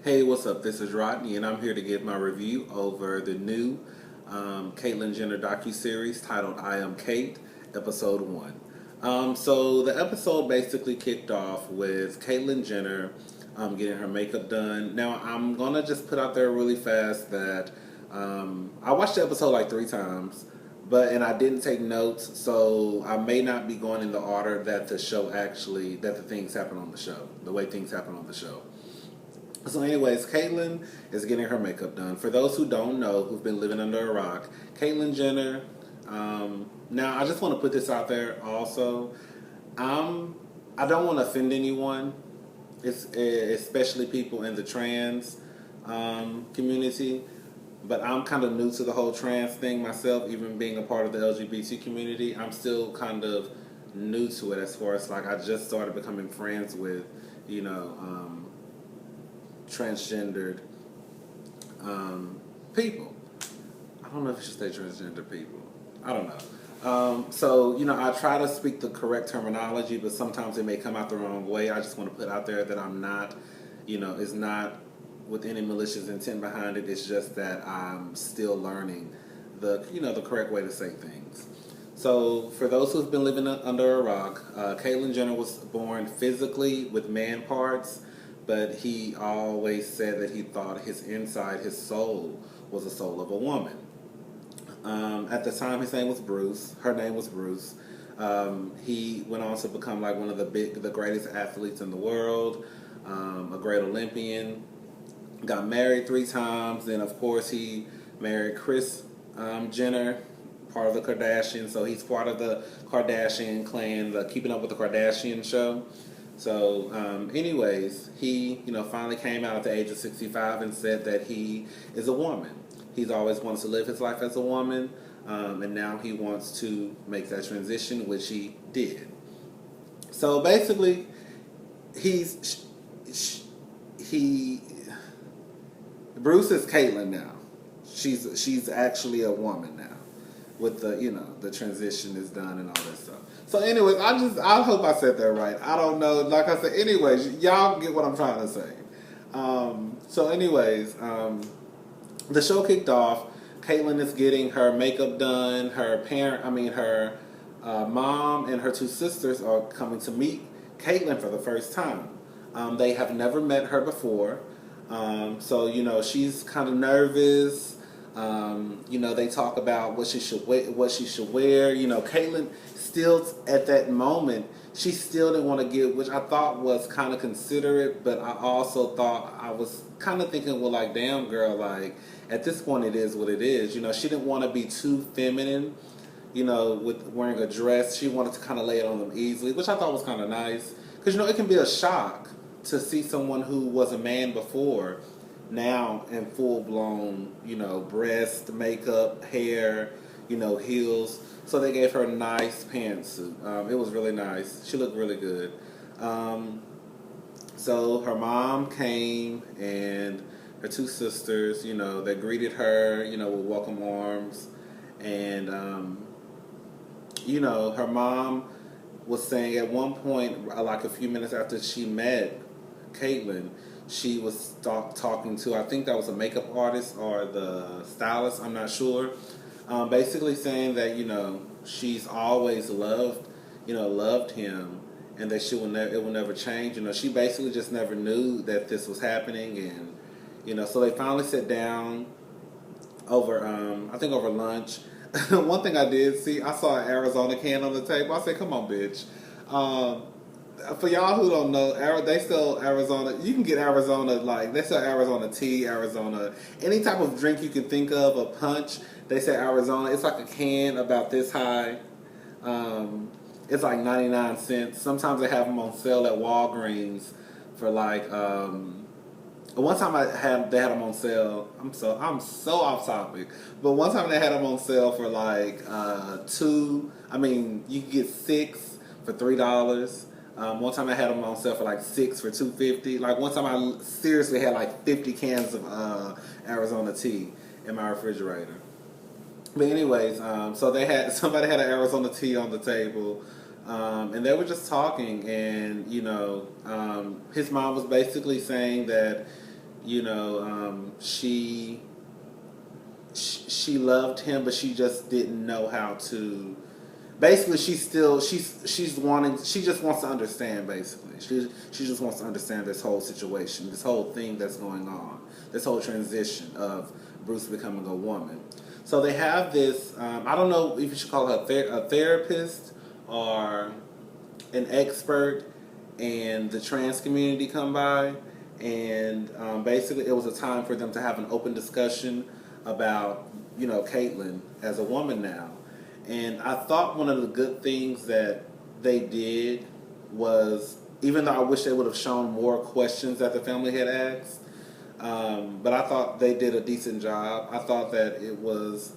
Hey, what's up? This is Rodney, and I'm here to give my review over the new Caitlyn Jenner docuseries titled "I Am Cait," Episode 1. So the episode basically kicked off with Caitlyn Jenner getting her makeup done. Now, I'm going to just put out there really fast that I watched the episode like 3 times, and I didn't take notes, so I may not be going in the order that the things happen on the show, the way things happen on the show. So anyways, Caitlyn is getting her makeup done. For those who don't know, who've been living under a rock, Caitlyn Jenner, now I just want to put this out there also. I don't want to offend anyone, especially people in the trans community, but I'm kind of new to the whole trans thing myself, even being a part of the LGBT community. I'm still kind of new to it as far as like I just started becoming friends with, transgendered people. I don't know if I should say transgender people. I don't know. I try to speak the correct terminology, but sometimes it may come out the wrong way. I just want to put out there that I'm not, it's not with any malicious intent behind it. It's just that I'm still learning the correct way to say things. So for those who've been living under a rock, Caitlyn Jenner was born physically with man parts, but he always said that he thought his soul, was the soul of a woman. At the time, his name was Bruce. Her name was Bruce. He went on to become like one of the greatest athletes in the world, a great Olympian. Got married 3 times. Then, of course, he married Kris Jenner, part of the Kardashians. So he's part of the Kardashian clan, the Keeping Up with the Kardashian show. So, anyways, he, finally came out at the age of 65 and said that he is a woman. He's always wanted to live his life as a woman, and now he wants to make that transition, which he did. So basically, Bruce is Caitlyn now. She's actually a woman now, with the transition is done and all that stuff. So anyways, I hope I said that right. I don't know. Like I said, anyways, y'all get what I'm trying to say. The show kicked off. Caitlyn is getting her makeup done. Her mom and her 2 sisters are coming to meet Caitlyn for the first time. They have never met her before. She's kind of nervous. They talk about what she should wear. Caitlyn still at that moment, she still didn't want to get, which I thought was kind of considerate, but I also thought, I was kind of thinking, well, like, damn, girl, like, at this point, it is what it is. She didn't want to be too feminine, with wearing a dress. She wanted to kind of lay it on them easily, which I thought was kind of nice. Because, it can be a shock to see someone who was a man before now in full-blown, breast, makeup, hair, heels. So they gave her a nice pantsuit. It was really nice. She looked really good. So her mom came and her 2 sisters, they greeted her, with welcome arms. And, her mom was saying at one point, like a few minutes after she met Caitlyn, she was talking to, I think that was a makeup artist or the stylist, I'm not sure. Basically saying that, she's always loved him, and that it will never change. She basically just never knew that this was happening, and, so they finally sat down over, I think over lunch. One thing I did see, I saw an Arizona can on the table. I said, come on, bitch. For y'all who don't know, they sell Arizona. You can get Arizona, like, they sell Arizona tea, Arizona, any type of drink you can think of, a punch. They sell Arizona. It's like a can about this high. It's like 99 cents. Sometimes they have them on sale at Walgreens for like, one time they had them on sale. I'm so off topic. But one time they had them on sale for like you could get 6 for $3. One time I had them on sale for like 6 for $2.50. Like one time I seriously had like 50 cans of Arizona tea in my refrigerator. But anyways, so somebody had an Arizona tea on the table, and they were just talking, and his mom was basically saying that You know, she loved him, but she just didn't know how to. Basically, she's wanting. She just wants to understand. Basically, she just wants to understand this whole situation, this whole thing that's going on, this whole transition of Bruce becoming a woman. So they have this. I don't know if you should call her a therapist or an expert, and the trans community come by, and basically it was a time for them to have an open discussion about, you know, Caitlyn as a woman now. And I thought one of the good things that they did was, even though I wish they would have shown more questions that the family had asked, but I thought they did a decent job. I thought that it was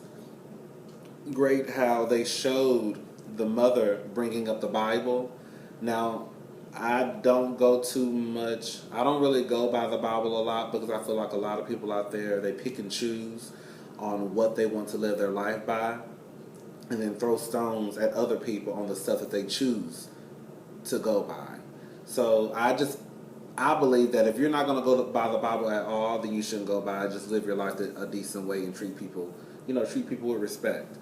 great how they showed the mother bringing up the Bible. Now, I don't really go by the Bible a lot, because I feel like a lot of people out there, they pick and choose on what they want to live their life by, and then throw stones at other people on the stuff that they choose to go by. So I believe that if you're not going to go by the Bible at all, then you shouldn't go by it. Just live your life a decent way and treat people with respect.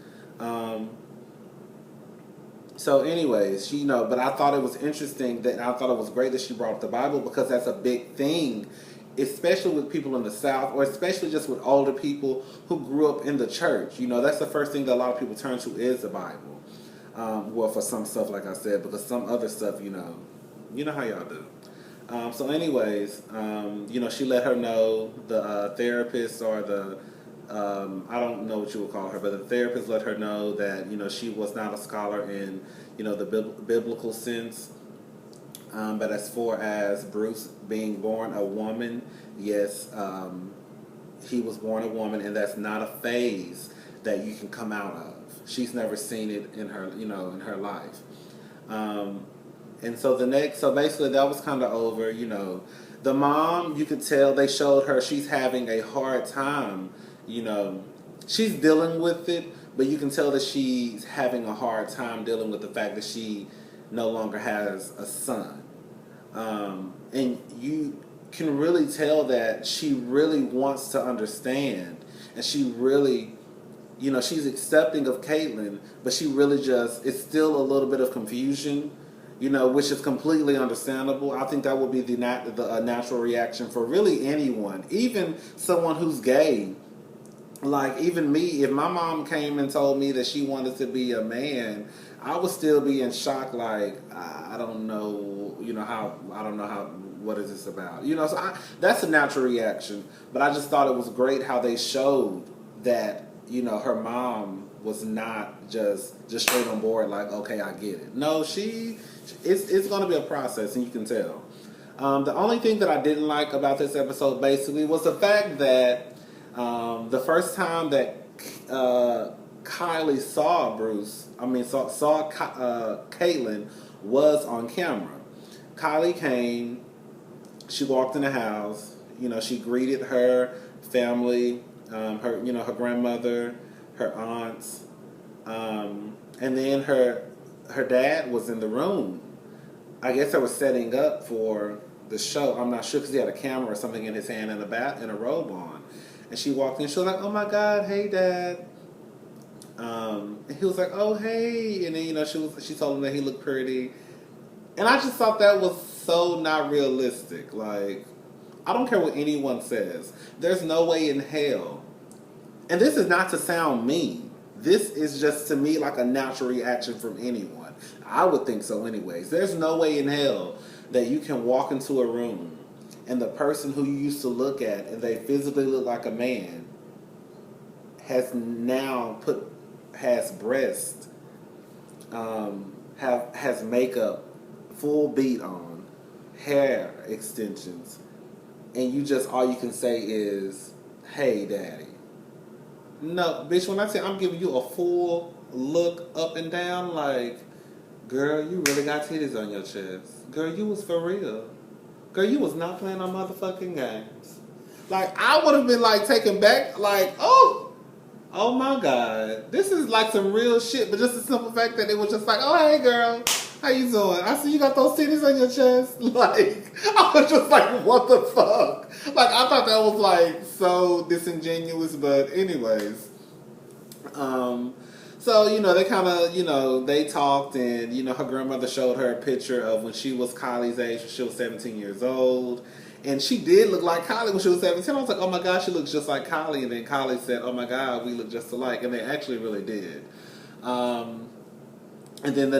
So anyways, but I thought it was interesting I thought it was great that she brought up the Bible, because that's a big thing, especially with people in the South, or especially just with older people who grew up in the church. That's the first thing that a lot of people turn to is the Bible. Well, for some stuff, like I said, because some other stuff, you know how y'all do. So anyways, she let her know, the therapist, or the, I don't know what you would call her, but the therapist let her know that, she was not a scholar in, the biblical sense. But as far as Bruce being born a woman, yes, he was born a woman, and that's not a phase that you can come out of. She's never seen it in her, in her life. And so so basically that was kind of over, The mom, you could tell, they showed her she's having a hard time, She's dealing with it, but you can tell that she's having a hard time dealing with the fact that she no longer has a son. And you can really tell that she really wants to understand, and she really, she's accepting of Caitlyn, but she really it's still a little bit of confusion, which is completely understandable. I think that would be the natural reaction for really anyone, even someone who's gay. Like, even me, if my mom came and told me that she wanted to be a man, I would still be in shock, like, I don't know, what is this about? So that's a natural reaction. But I just thought it was great how they showed that, her mom was not just straight on board, like, okay, I get it. No, it's going to be a process, and you can tell. The only thing that I didn't like about this episode, basically, was the fact that the first time that Kylie saw Caitlyn was on camera. Kylie came, she walked in the house, she greeted her family, her grandmother, her aunts, and then her dad was in the room. I guess they were setting up for the show. I'm not sure, because he had a camera or something in his hand and a robe on. And she walked in, she was like, "Oh my God, hey Dad." And he was like, "Oh hey," and then she told him that he looked pretty, and I just thought that was so not realistic. Like, I don't care what anyone says, there's no way in hell, and this is not to sound mean, this is just to me like a natural reaction from anyone. I would think so anyways. There's no way in hell that you can walk into a room and the person who you used to look at and they physically look like a man has breasts, has makeup, full beat on, hair extensions, and all you can say is, "Hey, Daddy." No, bitch, when I say I'm giving you a full look up and down, like, girl, you really got titties on your chest. Girl, you was for real. Girl, you was not playing on motherfucking games. Like, I would have been, like, taken back, like, oh my God. This is, like, some real shit. But just the simple fact that it was just like, "Oh, hey, girl. How you doing? I see you got those titties on your chest. Like, I was just like, what the fuck? Like, I thought that was like so disingenuous, but anyways. So, they kind of, they talked, and, her grandmother showed her a picture of when she was Kylie's age, when she was 17 years old. And she did look like Kylie when she was 17. I was like, oh my God, she looks just like Kylie. And then Kylie said, oh my God, we look just alike. And they actually really did. And then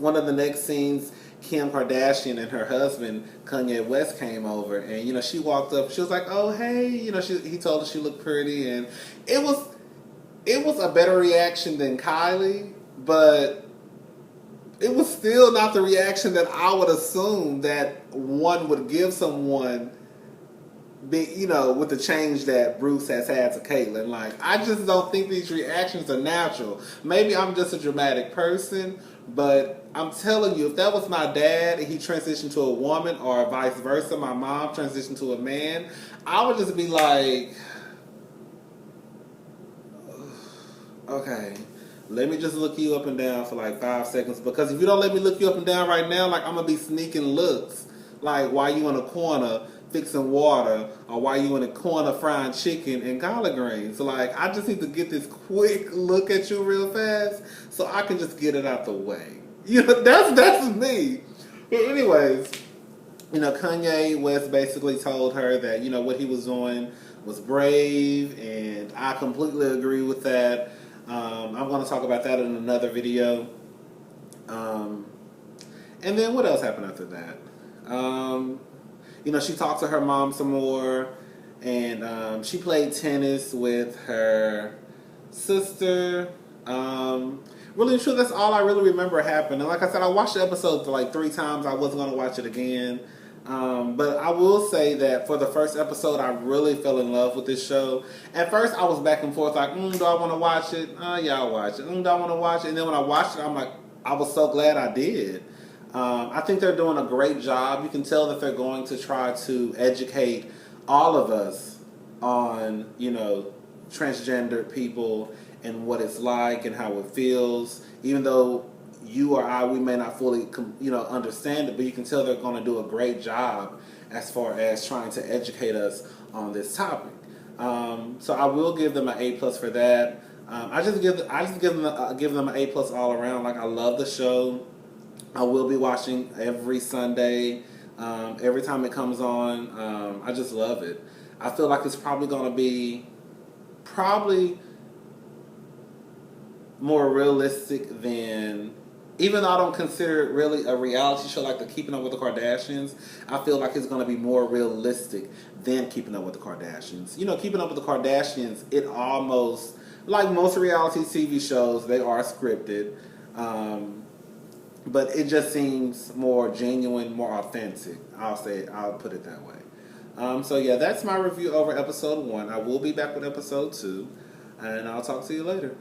one of the next scenes, Kim Kardashian and her husband, Kanye West, came over. And, she walked up. She was like, oh, hey. He told her she looked pretty. And it was a better reaction than Kylie, but it was still not the reaction that I would assume that one would give someone, with the change that Bruce has had to Caitlyn. Like, I just don't think these reactions are natural. Maybe I'm just a dramatic person, but I'm telling you, if that was my dad and he transitioned to a woman, or vice versa, my mom transitioned to a man, I would just be like, okay, let me just look you up and down for like 5 seconds, because if you don't let me look you up and down right now, like, I'm going to be sneaking looks. Like, why you in a corner fixing water, or why you in a corner frying chicken and collard greens. So, like, I just need to get this quick look at you real fast so I can just get it out the way. That's me. But anyways, Kanye West basically told her that, what he was doing was brave, and I completely agree with that. I'm going to talk about that in another video. And then what else happened after that? She talked to her mom some more, and she played tennis with her sister. Really and true, that's all I really remember happened. And like I said, I watched the episode for like 3 times. I wasn't going to watch it again. But I will say that for the first episode, I really fell in love with this show. At first, I was back and forth like, do I want to watch it? Yeah, I'll watch it. Do I want to watch it? And then when I watched it, I'm like, I was so glad I did. I think they're doing a great job. You can tell that they're going to try to educate all of us on, transgender people and what it's like and how it feels. Even though you or I, we may not fully, understand it, but you can tell they're going to do a great job as far as trying to educate us on this topic. So I will give them an A+ for that. I just give them an A+ all around. Like, I love the show. I will be watching every Sunday, every time it comes on. I just love it. I feel like it's probably going to be more realistic than, even though I don't consider it really a reality show like the Keeping Up with the Kardashians, I feel like it's going to be more realistic than Keeping Up with the Kardashians. Keeping Up with the Kardashians, it almost, like most reality TV shows, they are scripted. But it just seems more genuine, more authentic. I'll put it that way. So yeah, that's my review over episode 1. I will be back with episode 2, and I'll talk to you later.